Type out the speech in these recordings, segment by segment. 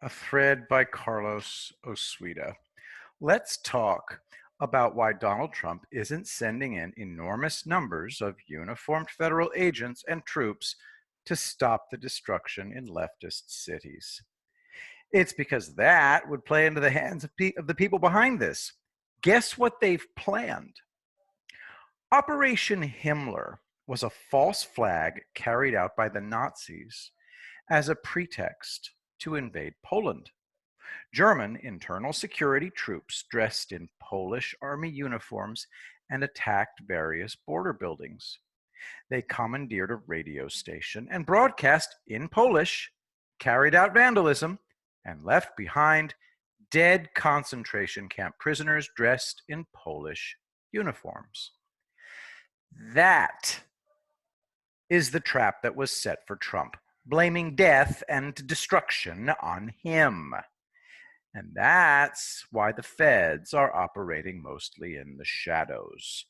A thread by Carlos Osuita. Let's talk about why Donald Trump isn't sending in enormous numbers of uniformed federal agents and troops to stop the destruction in leftist cities. It's because that would play into the hands of the people behind this. Guess what they've planned? Operation Himmler was a false flag carried out by the Nazis as a pretext to invade Poland. German internal security troops dressed in Polish army uniforms and attacked various border buildings. They commandeered a radio station and broadcast in Polish, carried out vandalism, and left behind dead concentration camp prisoners dressed in Polish uniforms. That is the trap that was set for Trump, blaming death and destruction on him. And that's why the feds are operating mostly in the shadows.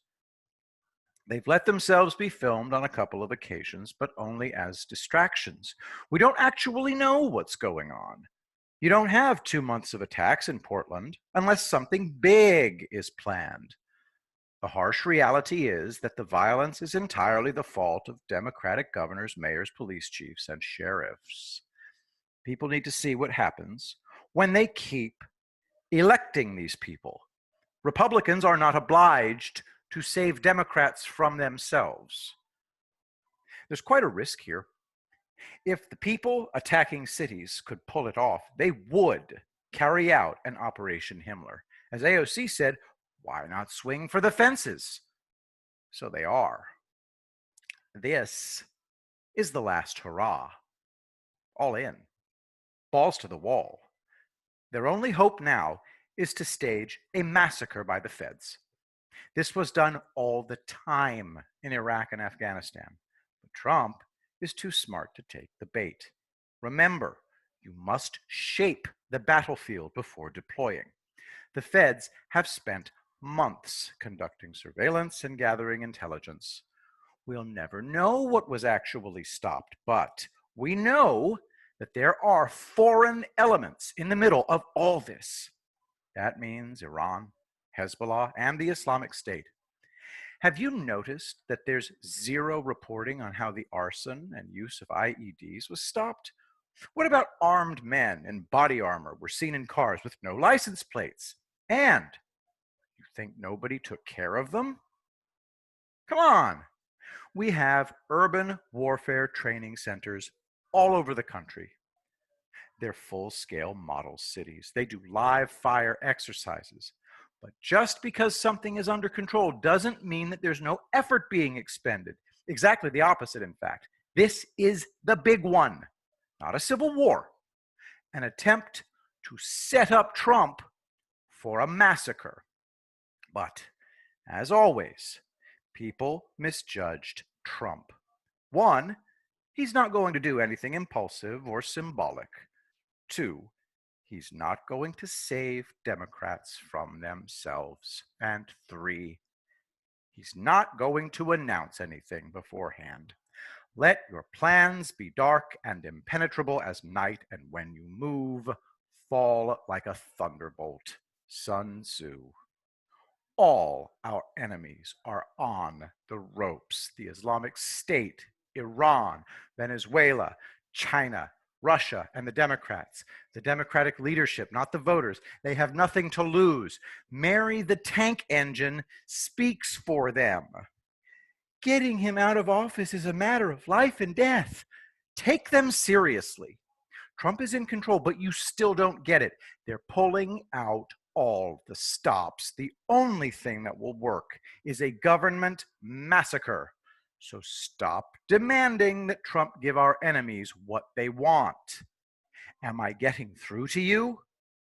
They've let themselves be filmed on a couple of occasions, but only as distractions. We don't actually know what's going on. You don't have 2 months of attacks in Portland unless something big is planned. The harsh reality is that the violence is entirely the fault of Democratic governors, mayors, police chiefs, and sheriffs. People need to see what happens when they keep electing these people. Republicans are not obliged to save Democrats from themselves. There's quite a risk here. If the people attacking cities could pull it off, they would carry out an Operation Himmler. As AOC said, why not swing for the fences? So they are. This is the last hurrah. All in. Balls to the wall. Their only hope now is to stage a massacre by the feds. This was done all the time in Iraq and Afghanistan, but Trump is too smart to take the bait. Remember, you must shape the battlefield before deploying. The feds have spent months conducting surveillance and gathering intelligence. We'll never know what was actually stopped, but we know that there are foreign elements in the middle of all this. That means Iran, Hezbollah, and the Islamic State. Have you noticed that there's zero reporting on how the arson and use of IEDs was stopped? What about armed men in body armor were seen in cars with no license plates? And you think nobody took care of them? Come on. We have urban warfare training centers all over the country. They're full-scale model cities. They do live fire exercises. But just because something is under control doesn't mean that there's no effort being expended. Exactly the opposite, in fact. This is the big one, not a civil war, an attempt to set up Trump for a massacre. But, as always, people misjudged Trump. One, he's not going to do anything impulsive or symbolic. Two, he's not going to save Democrats from themselves. And three, he's not going to announce anything beforehand. Let your plans be dark and impenetrable as night, and when you move, fall like a thunderbolt. Sun Tzu. All our enemies are on the ropes. The Islamic State, Iran, Venezuela, China, Russia, and the Democrats. The Democratic leadership, not the voters. They have nothing to lose. Mary the tank engine speaks for them. Getting him out of office is a matter of life and death. Take them seriously. Trump is in control, but you still don't get it. They're pulling out all the stops. The only thing that will work is a government massacre. So stop demanding that Trump give our enemies what they want. Am I getting through to you?